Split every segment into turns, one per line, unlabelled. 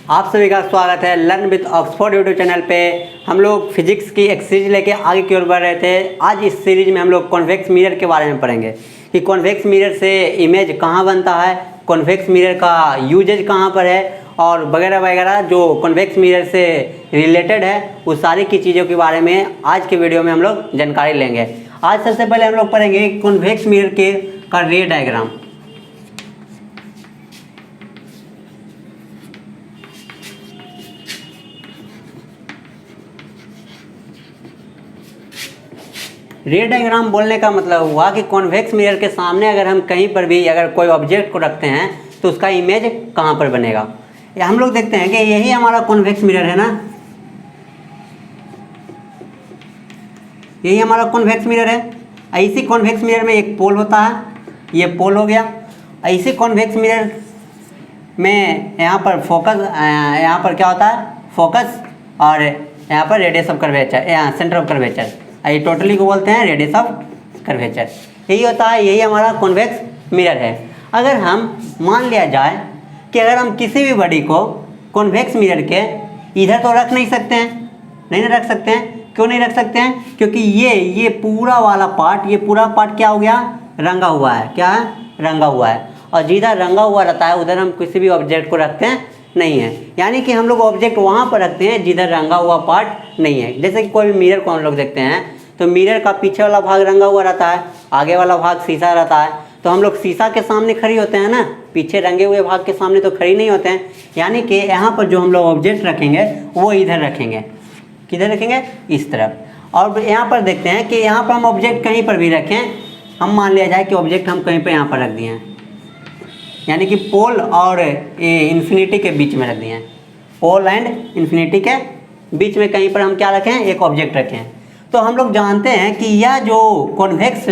आप सभी का स्वागत है learn with Oxford YouTube channel पे। हम लोग फिजिक्स की एक सीरीज लेके आगे की ओर बढ़ रहे थे। आज इस सीरीज में हम लोग कॉन्वेक्स मिरर के बारे में पढ़ेंगे कि कॉन्वेक्स मिरर से इमेज कहाँ बनता है, कॉन्वेक्स मिरर का यूजेज कहाँ पर है और वगैरह वगैरह जो कॉन्वेक्स मिरर से रिलेटेड है उस सारी की चीज़ों के बारे में आज के वीडियो में हम लोग जानकारी लेंगे। आज सबसे पहले हम लोग पढ़ेंगे कॉन्वेक्स मिरर का रे डायग्राम। रे डायग्राम बोलने का मतलब हुआ कि कॉन्वेक्स मिरर के सामने अगर हम कहीं पर भी अगर कोई ऑब्जेक्ट को रखते हैं तो उसका इमेज कहाँ पर बनेगा। हम लोग देखते हैं कि यही हमारा कॉन्वेक्स मिरर है ना, यही हमारा कॉन्वेक्स मिरर है। ऐसी कॉन्वेक्स मिरर में एक पोल होता है, ये पोल हो गया। ऐसे कॉन्वेक्स मिरर में यहाँ पर फोकस, यहाँ पर क्या होता है फोकस, और यहाँ पर रेडियस ऑफ कर्वेचर, यहाँ सेंटर ऑफ कर्वेचर, ये टोटली को बोलते हैं रेडियस ऑफ कर्वेचर। यही होता है, यही हमारा कॉन्वेक्स मिरर है। अगर हम मान लिया जाए कि अगर हम किसी भी बॉडी को कॉन्वेक्स मिरर के इधर तो रख नहीं सकते हैं, नहीं ना रख सकते हैं। क्यों नहीं रख सकते हैं? क्योंकि ये पूरा वाला पार्ट, ये पूरा पार्ट क्या हो गया, रंगा हुआ है। क्या है? रंगा हुआ है। और जिधर रंगा हुआ रहता है उधर हम किसी भी ऑब्जेक्ट को रखते हैं नहीं है। यानी कि हम लोग ऑब्जेक्ट वहाँ पर रखते हैं जिधर रंगा हुआ पार्ट नहीं है। जैसे कि कोई भी मिरर को हम लोग देखते हैं तो मिरर का पीछे वाला भाग रंगा हुआ रहता है, आगे वाला भाग शीशा रहता है। तो हम लोग शीशा के सामने खड़ी होते हैं ना, पीछे रंगे हुए भाग के सामने तो खड़ी नहीं होते हैं। यानी कि यहाँ पर जो हम लोग ऑब्जेक्ट रखेंगे वो इधर रखेंगे। किधर रखेंगे? इस तरफ। और यहाँ पर देखते हैं कि यहाँ पर हम ऑब्जेक्ट कहीं पर भी रखें, हम मान लिया जाए कि ऑब्जेक्ट हम कहीं पर यहाँ पर रख दिए हैं, यानी कि पोल और इन्फिनिटी के बीच में रख दिए हैं। पोल एंड इन्फिनिटी के बीच में कहीं पर हम क्या रखें, एक ऑब्जेक्ट रखें। तो हम लोग जानते हैं कि यह जो कॉन्वेक्स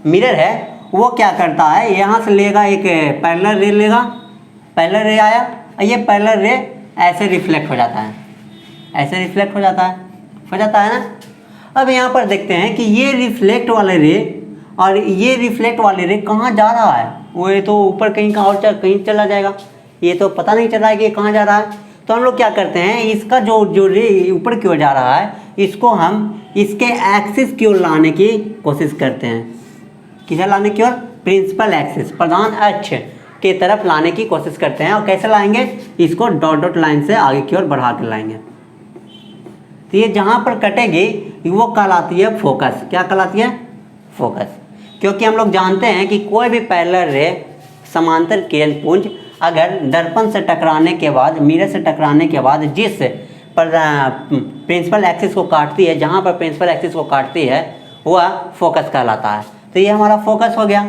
मिरर है वो क्या करता है, यहाँ से लेगा एक पैरेलल रे लेगा, पैरेलल रे आया, ये पैरेलल रे ऐसे रिफ्लेक्ट हो जाता है, ऐसे रिफ्लेक्ट हो जाता है ना। अब यहाँ पर देखते हैं कि ये रिफ्लेक्ट वाले रे और ये रिफ्लेक्ट वाले रे कहाँ जा रहा है, वो ये तो ऊपर कहीं का और कहीं चला जाएगा, ये तो पता नहीं चल रहा है कि कहाँ जा रहा है। तो हम लोग क्या करते हैं, इसका जो रे ऊपर की ओर जा रहा है इसको हम इसके एक्सिस की ओर लाने की कोशिश करते हैं। किधर लाने की ओर? प्रिंसिपल एक्सिस, प्रधान अक्ष के तरफ लाने की कोशिश करते हैं। और कैसे लाएंगे? इसको डॉट डॉट लाइन से आगे की ओर बढ़ा कर लाएंगे। तो ये जहाँ पर कटेगी वो कहलाती है फोकस। क्या कहलाती है? फोकस। क्योंकि हम लोग जानते हैं कि कोई भी पैरेलल रे, समांतर किरण पुंज अगर दर्पण से टकराने के बाद, मिरर से टकराने के बाद जिस पर प्रिंसिपल एक्सिस को काटती है, जहाँ पर प्रिंसिपल एक्सिस को काटती है वह फोकस कहलाता है। तो ये हमारा फोकस हो गया।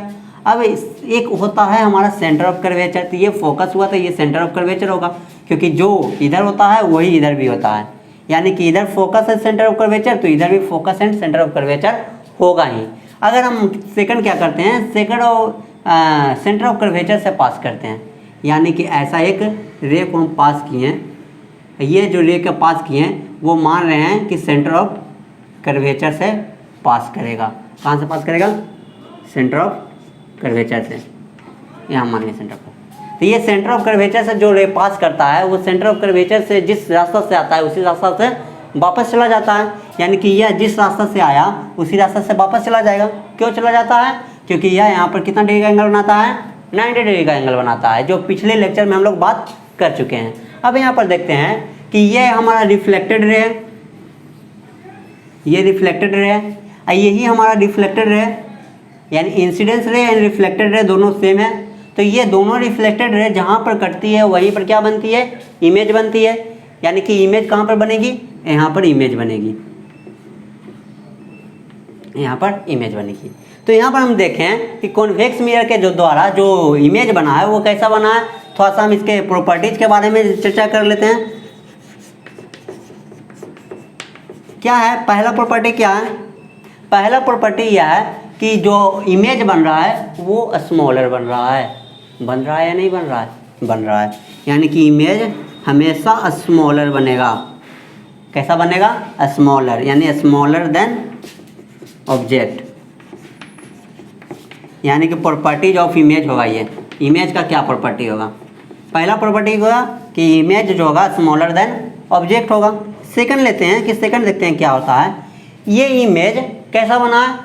अब एक होता है हमारा सेंटर ऑफ कर्वेचर। तो ये फोकस हुआ तो ये सेंटर ऑफ कर्वेचर होगा, क्योंकि जो इधर होता है वही इधर भी होता है। यानी कि इधर फोकस है सेंटर ऑफ कर्वेचर, तो इधर भी focus and centre of curvature होगा ही। अगर हम सेकंड क्या करते हैं, सेकंड और सेंटर ऑफ कर्वेचर से पास करते हैं, यानी कि ऐसा एक रे को हम पास किए हैं, ये जो रे के पास किए हैं वो मान रहे हैं कि सेंटर ऑफ कर्वेचर से पास करेगा। कहाँ से पास करेगा? सेंटर ऑफ कर्वेचर से। यहाँ मान लें सेंटर ऑफ। तो ये सेंटर ऑफ कर्वेचर से जो रे पास करता है वो सेंटर ऑफ कर्वेचर से जिस रास्ता से आता है उसी रास्ता से वापस चला जाता है। यानी कि यह जिस रास्ता से आया उसी रास्ता से वापस चला जाएगा। क्यों चला जाता है? क्योंकि यह यहाँ पर कितना डिग्री का एंगल बनाता है, 90 डिग्री का एंगल बनाता है, जो पिछले लेक्चर में हम लोग बात कर चुके हैं। अब यहाँ पर देखते हैं कि यह हमारा रिफ्लेक्टेड रे है, ये रिफ्लेक्टेड रे है, यही हमारा रिफ्लेक्टेड रे है। यानी इंसिडेंस रे एंड रिफ्लेक्टेड रे दोनों सेम है। तो ये दोनों रिफ्लेक्टेड रे जहाँ पर कटती है वहीं पर क्या बनती है, इमेज बनती है। यानी कि इमेज कहाँ पर बनेगी, यहाँ पर इमेज बनेगी, यहाँ पर इमेज बनेगी। तो यहाँ पर हम देखें कि कॉन्वेक्स मिरर के जो द्वारा जो इमेज बना है वो कैसा बना है। थोड़ा सा हम इसके प्रॉपर्टीज के बारे में चर्चा कर लेते हैं। क्या है पहला प्रॉपर्टी? क्या है पहला प्रॉपर्टी? यह है कि जो इमेज बन रहा है वो स्मॉलर बन रहा है। बन रहा है या नहीं बन रहा है? बन रहा है। यानी कि इमेज हमेशा स्मॉलर बनेगा। कैसा बनेगा? स्मॉलर, यानी स्मॉलर देन ऑब्जेक्ट। यानी कि प्रॉपर्टीज ऑफ इमेज होगा। ये इमेज का क्या प्रॉपर्टी होगा? पहला प्रॉपर्टी होगा कि इमेज जो होगा स्मॉलर देन ऑब्जेक्ट होगा। सेकंड लेते हैं कि सेकंड देखते हैं क्या होता है। ये इमेज कैसा बना है,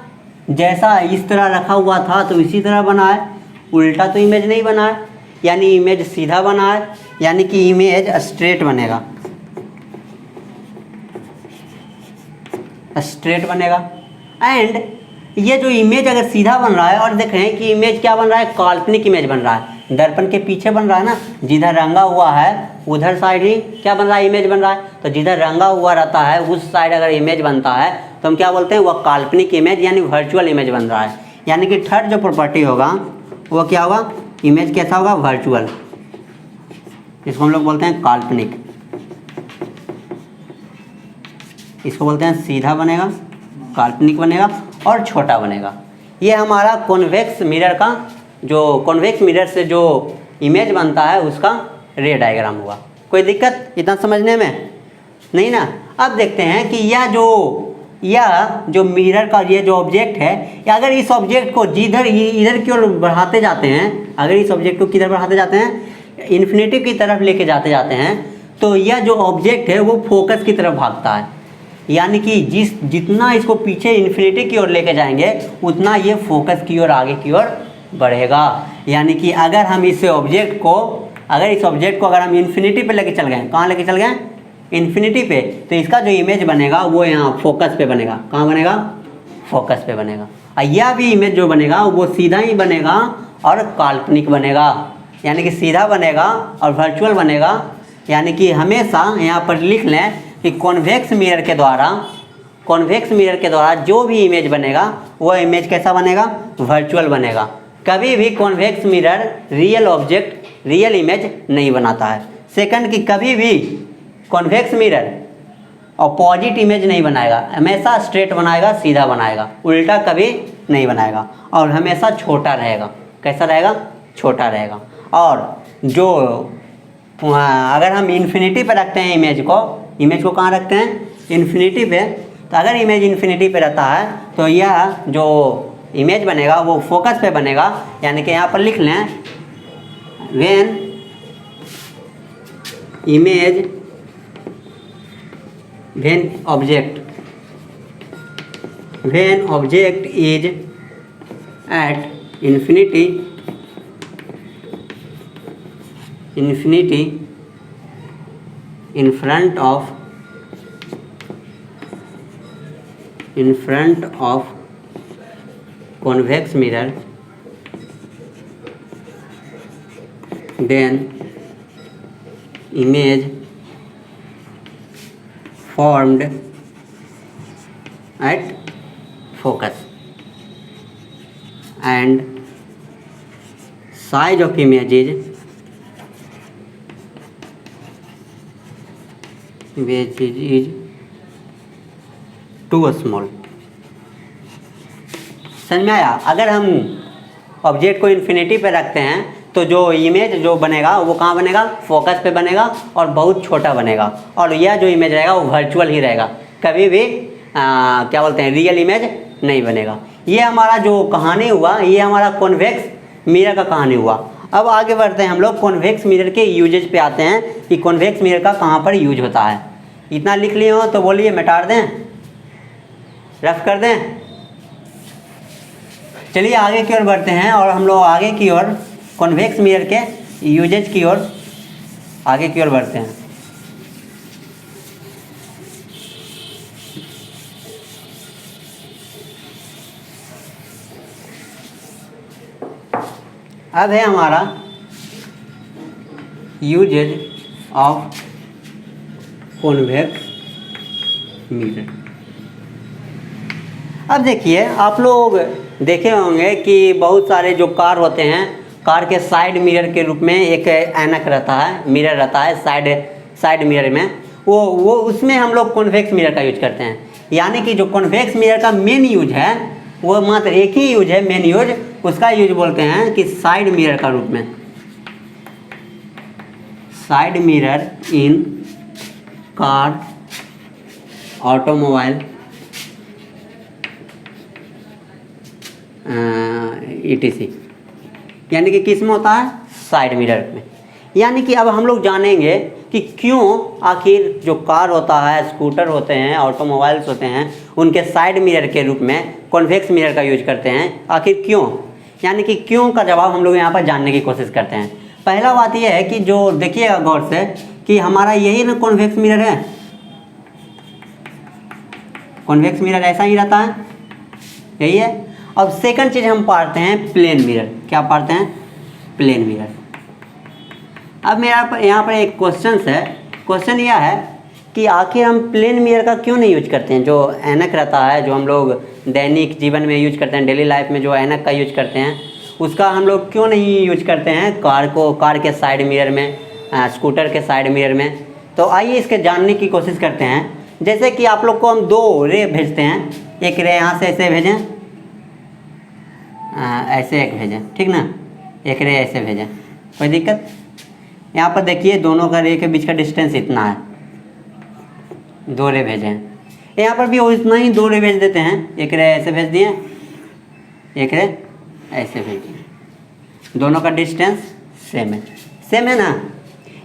जैसा इस तरह रखा हुआ था तो इसी तरह बना है, उल्टा तो इमेज नहीं बना है, यानी इमेज सीधा बना है, यानी कि इमेज स्ट्रेट बनेगा, स्ट्रेट बनेगा। एंड ये जो इमेज अगर सीधा बन रहा है और देख रहे हैं कि इमेज क्या बन रहा है, काल्पनिक इमेज बन रहा है, दर्पण के पीछे बन रहा है ना, जिधर रंगा हुआ है उधर साइड ही क्या बन रहा है, इमेज बन रहा है। तो जिधर रंगा हुआ रहता है उस साइड अगर इमेज बनता है तो हम क्या बोलते हैं, वह काल्पनिक इमेज यानी वर्चुअल इमेज बन रहा है। यानी कि थर्ड जो प्रॉपर्टी होगा वो क्या होगा, इमेज कैसा होगा, वर्चुअल, इसको हम लोग बोलते हैं काल्पनिक, इसको बोलते हैं सीधा बनेगा, काल्पनिक बनेगा और छोटा बनेगा। ये हमारा कॉन्वेक्स मिरर का, जो कॉन्वेक्स मिरर से जो इमेज बनता है उसका रे डायग्राम हुआ। कोई दिक्कत इतना समझने में नहीं ना। अब देखते हैं कि यह जो मिरर का ये जो ऑब्जेक्ट है, अगर इस ऑब्जेक्ट को जिधर इधर की ओर बढ़ाते जाते हैं, अगर इस ऑब्जेक्ट को किधर बढ़ाते जाते हैं, इन्फिनिटी की तरफ लेके जाते हैं, तो यह जो ऑब्जेक्ट है वो फोकस की तरफ भागता है। यानी कि जितना इसको पीछे इन्फिनिटी की ओर लेके जाएंगे उतना ये फोकस की ओर आगे की ओर बढ़ेगा। यानी कि अगर हम इस ऑब्जेक्ट को अगर हम इन्फिनिटी पे लेके चल गए, कहाँ लेके चल गए, इन्फिनिटी पे, तो इसका जो इमेज बनेगा वो यहाँ फोकस पे बनेगा। कहाँ बनेगा, फोकस पे बनेगा। और यह भी इमेज जो बनेगा वो सीधा ही बनेगा और काल्पनिक बनेगा, यानी कि सीधा बनेगा और वर्चुअल बनेगा। यानी कि हमेशा यहाँ पर लिख लें कि कॉन्वेक्स मिरर के द्वारा जो भी इमेज बनेगा वो इमेज कैसा बनेगा, वर्चुअल बनेगा। कभी भी कॉन्वेक्स मिरर रियल इमेज नहीं बनाता है। सेकंड कि कभी भी कॉन्वेक्स मिरर अपोजिट इमेज नहीं बनाएगा, हमेशा स्ट्रेट बनाएगा, सीधा बनाएगा, उल्टा कभी नहीं बनाएगा और हमेशा छोटा रहेगा। कैसा रहेगा, छोटा रहेगा। और जो अगर हम इन्फिनिटी पे रखते हैं इमेज को कहाँ रखते हैं, इन्फिनिटी पे, तो अगर इमेज इन्फिनिटी पे रहता है तो यह जो इमेज बनेगा वो फोकस पे बनेगा। यानी कि यहाँ पर लिख लें, when object is at infinity in front of convex mirror, then image formed at focus and size of image is too small। समझ में आया। अगर हम ऑब्जेक्ट को इन्फिनिटी पे रखते हैं तो जो इमेज जो बनेगा वो कहाँ बनेगा, फोकस पे बनेगा और बहुत छोटा बनेगा। और यह जो इमेज रहेगा वो वर्चुअल ही रहेगा, कभी भी क्या बोलते हैं, रियल इमेज नहीं बनेगा। ये हमारा जो कहानी हुआ, ये हमारा कॉन्वेक्स मिरर का कहानी हुआ। अब आगे बढ़ते हैं हम लोग कॉन्वेक्स मिरर के यूजेज पे आते हैं कि कॉन्वेक्स मिरर का कहाँ पर यूज होता है। इतना लिख लिए हो तो बोलिए, मिटार दें, रफ कर दें। चलिए आगे की ओर बढ़ते हैं और हम लोग आगे की ओर कॉन्वेक्स मिरर के यूजेज की ओर आगे की ओर बढ़ते हैं। अब है हमारा यूजेज ऑफ कॉन्वेक्स मिरर। अब देखिए, आप लोग देखे होंगे कि बहुत सारे जो कार होते हैं, कार के साइड मिरर के रूप में एक ऐनक रहता है, मिरर रहता है साइड मिरर में, वो उसमें हम लोग कॉन्वेक्स मिरर का यूज करते हैं। यानी कि जो कॉन्वेक्स मिरर का मेन यूज है वो मात्र एक ही यूज है, मेन यूज, उसका यूज बोलते हैं कि साइड मिरर का रूप में। साइड मिरर इन कार, ऑटोमोबाइल, ETC। यानी कि किस में होता है, साइड मिरर में। यानी कि अब हम लोग जानेंगे कि क्यों आखिर जो कार होता है, स्कूटर होते हैं, ऑटोमोबाइल्स होते हैं, उनके साइड मिरर के रूप में कॉन्वेक्स मिरर का यूज करते हैं, आखिर क्यों। यानी कि क्यों का जवाब हम लोग यहाँ पर जानने की कोशिश करते हैं। पहला बात यह है कि जो देखिएगा गौर से कि हमारा यही ना कॉन्वेक्स मिरर है, कॉन्वेक्स मिरर ऐसा ही रहता है, यही है। अब सेकंड चीज़ हम पढ़ते हैं प्लेन मिरर। क्या पढ़ते हैं? Plane mirror. अब मेरा यहाँ पर एक क्वेश्चन है, क्वेश्चन यह है कि आखिर हम प्लेन मिरर का क्यों नहीं यूज करते हैं। जो ऐनक रहता है, जो हम लोग दैनिक जीवन में यूज करते हैं, डेली लाइफ में जो ऐनक का यूज करते हैं, उसका हम लोग क्यों नहीं यूज करते हैं कार के साइड मिरर में, स्कूटर के साइड मिरर में। तो आइए इसके जानने की कोशिश करते हैं। जैसे कि आप लोग को हम दो रे भेजते हैं, एक रे यहाँ से ऐसे भेजें, ऐसे एक भेजें, ठीक ना, एक रे ऐसे भेजें, कोई दिक्कत। यहाँ पर देखिए दोनों का रे के बीच का डिस्टेंस इतना है, दो रे भेजे हैं। यहाँ पर भी इतना ही दो रे भेज देते हैं, एक रे ऐसे भेज दिए, एक रे ऐसे भेज दिए, दोनों का डिस्टेंस सेम है ना।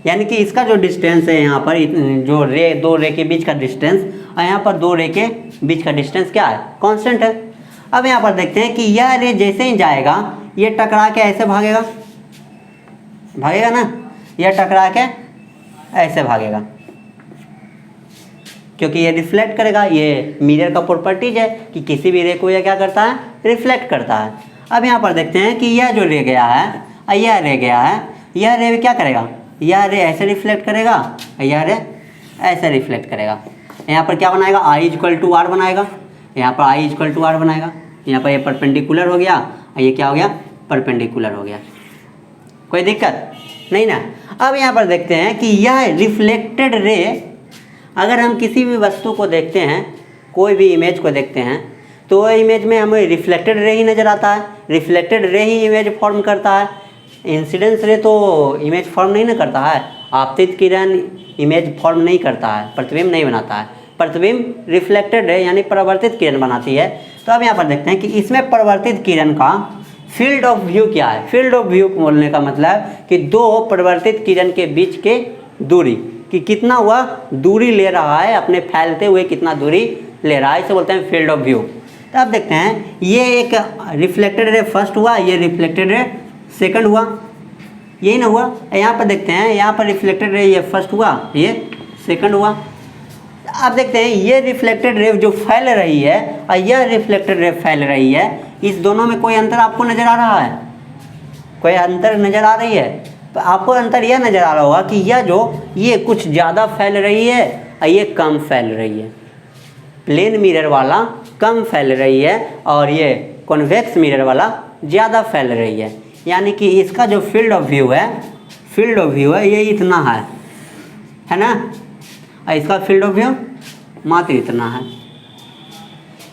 यानी कि इसका जो डिस्टेंस है यहाँ पर, जो रे दो रे के बीच का डिस्टेंस और यहाँ पर दो रे के बीच का डिस्टेंस क्या है? कांस्टेंट है। अब यहाँ पर देखते हैं कि यह रे जैसे ही जाएगा ये टकरा के ऐसे भागेगा ना, यह टकरा के ऐसे भागेगा क्योंकि ये रिफ्लेक्ट करेगा। ये मिरर का प्रॉपर्टीज है कि किसी भी रे को यह क्या करता है? रिफ्लेक्ट करता है। अब यहाँ पर देखते हैं कि यह जो रे गया है और यह रे गया है, यह रे क्या करेगा? यह रे ऐसे रिफ्लेक्ट करेगा और यह रे ऐसे रिफ्लेक्ट करेगा। यहाँ पर क्या बनाएगा? I इक्वल टू आर बनाएगा, यहाँ पर I इक्वल टू आर बनाएगा। यहाँ पर ये परपेंडिकुलर हो गया और ये क्या हो गया? परपेंडिकुलर हो गया। कोई दिक्कत नहीं ना। अब यहाँ पर देखते हैं कि यह रिफ्लेक्टेड रे, अगर हम किसी भी वस्तु को देखते हैं, कोई भी इमेज को देखते हैं, तो वह इमेज में हमें रिफ्लेक्टेड रे ही नज़र आता है। रिफ्लेक्टेड रे ही इमेज फॉर्म करता है। इंसिडेंस रे तो इमेज फॉर्म नहीं ना करता है। आपतित किरण इमेज फॉर्म नहीं करता है, प्रतिबिंब नहीं बनाता है। प्रतिबिंब रिफ्लेक्टेड रे यानी परावर्तित किरण बनाती है। तो अब यहाँ पर देखते हैं कि इसमें परावर्तित किरण का फील्ड ऑफ व्यू क्या है। फील्ड ऑफ व्यू बोलने का मतलब कि दो परावर्तित किरण के बीच के दूरी कि कितना हुआ दूरी ले रहा है, अपने फैलते हुए कितना दूरी ले रहा है, इसे बोलते हैं फील्ड ऑफ व्यू। तो अब देखते हैं ये एक रिफ्लेक्टेड रे फर्स्ट हुआ, ये रिफ्लेक्टेड रे सेकंड हुआ, यही ना हुआ। यहाँ पर देखते हैं, यहाँ पर रिफ्लेक्टेड रे ये फर्स्ट हुआ, ये सेकंड हुआ। अब देखते हैं ये रिफ्लेक्टेड रे जो फैल रही है और यह रिफ्लेक्टेड रे फैल रही है, इस दोनों में कोई अंतर आपको नज़र आ रहा है? कोई अंतर नज़र आ रही है? तो आपको अंतर यह नज़र आ रहा होगा कि ये कुछ ज़्यादा फैल रही है और ये कम फैल रही है। प्लेन मिरर वाला कम फैल रही है और ये कॉन्वेक्स मिरर वाला ज़्यादा फैल रही है। यानी कि इसका जो फील्ड ऑफ व्यू है ये इतना है ना, और इसका फील्ड ऑफ व्यू मात्र इतना है।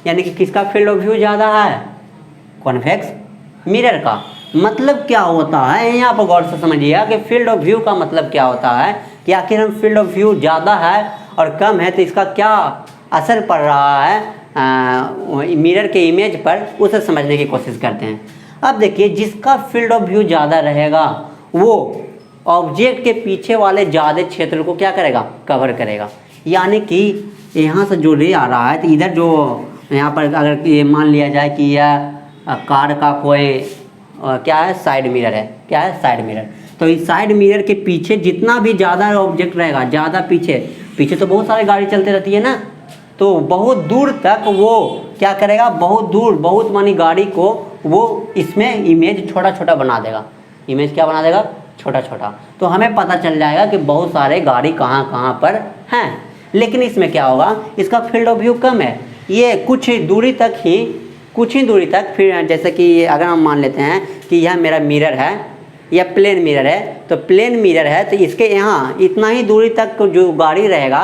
यानी कि किसका फील्ड ऑफ व्यू ज़्यादा है? कॉन्वेक्स मिरर का। मतलब क्या होता है, यहाँ पर गौर से समझिएगा कि फील्ड ऑफ व्यू का मतलब क्या होता है कि आखिर हम फील्ड ऑफ व्यू ज़्यादा है और कम है तो इसका क्या असर पड़ रहा है मिरर के इमेज पर, उसे समझने की कोशिश करते हैं। अब देखिए जिसका फील्ड ऑफ व्यू ज़्यादा रहेगा वो ऑब्जेक्ट के पीछे वाले ज़्यादा क्षेत्र को क्या करेगा? कवर करेगा। यानी कि यहाँ से जो रे आ रहा है तो इधर जो यहाँ पर अगर ये मान लिया जाए कि यह कार का कोई क्या है? साइड मिरर है। क्या है? Side mirror. तो इस साइड मिरर के पीछे जितना भी ज़्यादा ऑब्जेक्ट रहेगा, ज़्यादा पीछे तो बहुत सारी गाड़ी चलती रहती है ना, तो बहुत दूर तक वो क्या करेगा? बहुत दूर, बहुत मानी गाड़ी को वो इसमें इमेज छोटा छोटा बना देगा। इमेज क्या बना देगा? छोटा छोटा। तो हमें पता चल जाएगा कि बहुत सारे गाड़ी कहाँ कहाँ पर हैं। लेकिन इसमें क्या होगा? इसका फील्ड ऑफ व्यू कम है। ये कुछ ही दूरी तक फिर जैसे कि अगर हम मान लेते हैं कि यह मेरा मिरर है, यह प्लेन मिरर है, तो प्लेन मिरर है तो इसके यहाँ इतना ही दूरी तक जो गाड़ी रहेगा,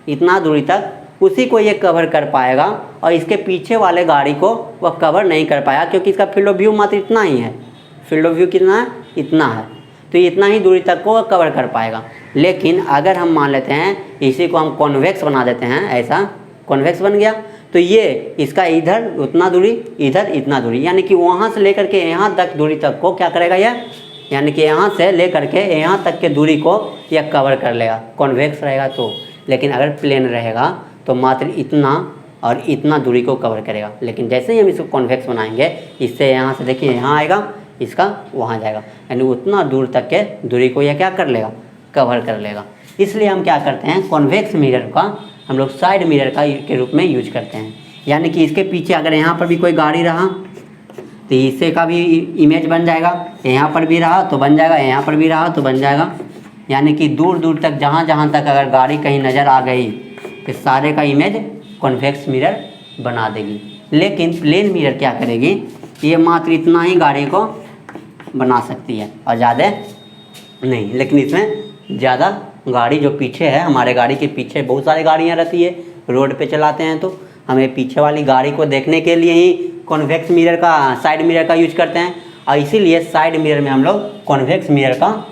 इतना दूरी तक उसी को ये कवर कर पाएगा और इसके पीछे वाले गाड़ी को वह कवर नहीं कर पाया क्योंकि इसका फील्ड ऑफ व्यू मात्र इतना ही है। फील्ड ऑफ व्यू कितना है? इतना है। तो इतना ही दूरी तक को कवर कर पाएगा। लेकिन अगर हम मान लेते हैं इसी को हम कॉन्वेक्स बना देते हैं, ऐसा कॉन्वेक्स बन गया, तो ये इसका इधर उतना दूरी, इधर इतना दूरी, यानी कि वहाँ से लेकर के यहाँ तक दूरी तक को क्या करेगा? यह यानी कि यहाँ से ले करके यहाँ तक के दूरी को यह कवर कर लेगा, कॉन्वेक्स रहेगा तो। लेकिन अगर प्लेन रहेगा तो मात्र इतना और इतना दूरी को कवर करेगा। लेकिन जैसे ही हम इसको कॉन्वेक्स बनाएंगे, इससे यहाँ से देखिए यहाँ आएगा, इसका वहाँ जाएगा, यानी उतना दूर तक के दूरी को यह क्या कर लेगा, कवर कर लेगा। इसलिए हम क्या करते हैं, कॉन्वेक्स मिरर का हम लोग साइड मिरर का के रूप में यूज करते हैं। यानी कि इसके पीछे अगर यहाँ पर भी कोई गाड़ी रहा तो इससे का भी इमेज बन जाएगा, यहाँ पर भी रहा तो बन जाएगा, यहाँ पर भी रहा तो बन जाएगा। यानी कि दूर दूर तक जहाँ जहाँ तक अगर गाड़ी कहीं नज़र आ गई तो सारे का इमेज कॉन्वेक्स मिरर बना देगी। लेकिन प्लेन मिरर क्या करेगी, ये मात्र इतना ही गाड़ी को बना सकती है और ज़्यादा नहीं। लेकिन इसमें ज़्यादा गाड़ी जो पीछे है, हमारे गाड़ी के पीछे बहुत सारी गाड़ियाँ रहती है, रोड पे चलाते हैं तो हमें पीछे वाली गाड़ी को देखने के लिए ही कॉन्वेक्स मिरर का, साइड मिरर का यूज करते हैं। और इसीलिए साइड मिरर में हम लोग कॉन्वेक्स मिरर का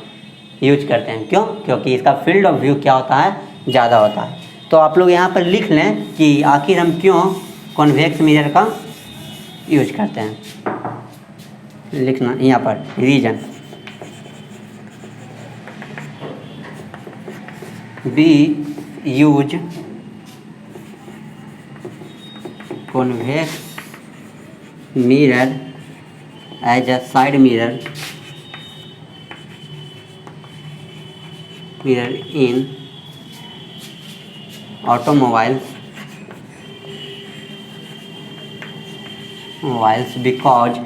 यूज करते हैं। क्यों? क्योंकि इसका फील्ड ऑफ व्यू क्या होता है, ज़्यादा होता है। तो आप लोग यहाँ पर लिख लें कि आखिर हम क्यों कॉन्वेक्स मिरर का यूज करते हैं। लिखना यहाँ पर reason, we use convex mirror as a side mirror in automobiles because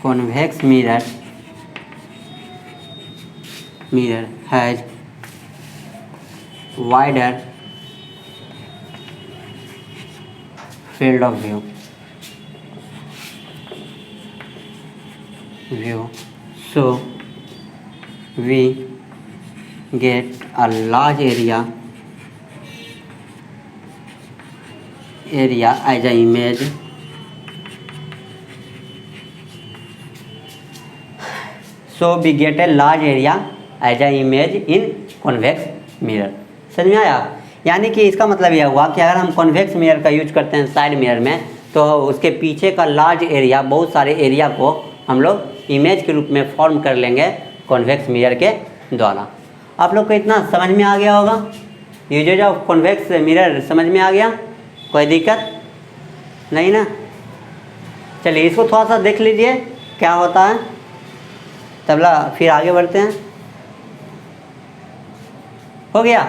convex mirror has wider field of view, so we get a large area as an image as a image in convex mirror. समझ में आया? यानी कि इसका मतलब यह हुआ कि अगर हम कॉन्वेक्स मिरर का यूज करते हैं साइड मिरर में, तो उसके पीछे का लार्ज एरिया, बहुत सारे एरिया को हम लोग इमेज के रूप में फॉर्म कर लेंगे कॉन्वेक्स मिरर के द्वारा। आप लोग को इतना समझ में आ गया होगा, यूजेज ऑफ कॉन्वेक्स मिरर समझ में आ गया, कोई दिक्कत नहीं ना? चलिए इसको थोड़ा सा देख लीजिए क्या होता है, तबला फिर आगे बढ़ते हैं। हो गया?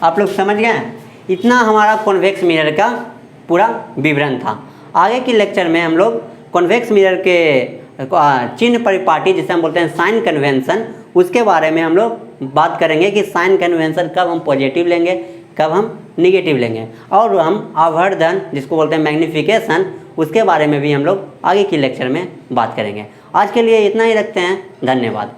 आप लोग समझ गए? इतना हमारा कॉन्वेक्स मिरर का पूरा विवरण था। आगे की लेक्चर में हम लोग कॉन्वेक्स मिरर के चिन्ह परिपाटी, जिसे हम बोलते हैं साइन कन्वेंशन, उसके बारे में हम लोग बात करेंगे कि साइन कन्वेंशन कब हम पॉजिटिव लेंगे, कब हम निगेटिव लेंगे, और हम आवर्धन जिसको बोलते हैं मैग्नीफिकेशन, उसके बारे में भी हम लोग आगे की लेक्चर में बात करेंगे। आज के लिए इतना ही रखते हैं, धन्यवाद।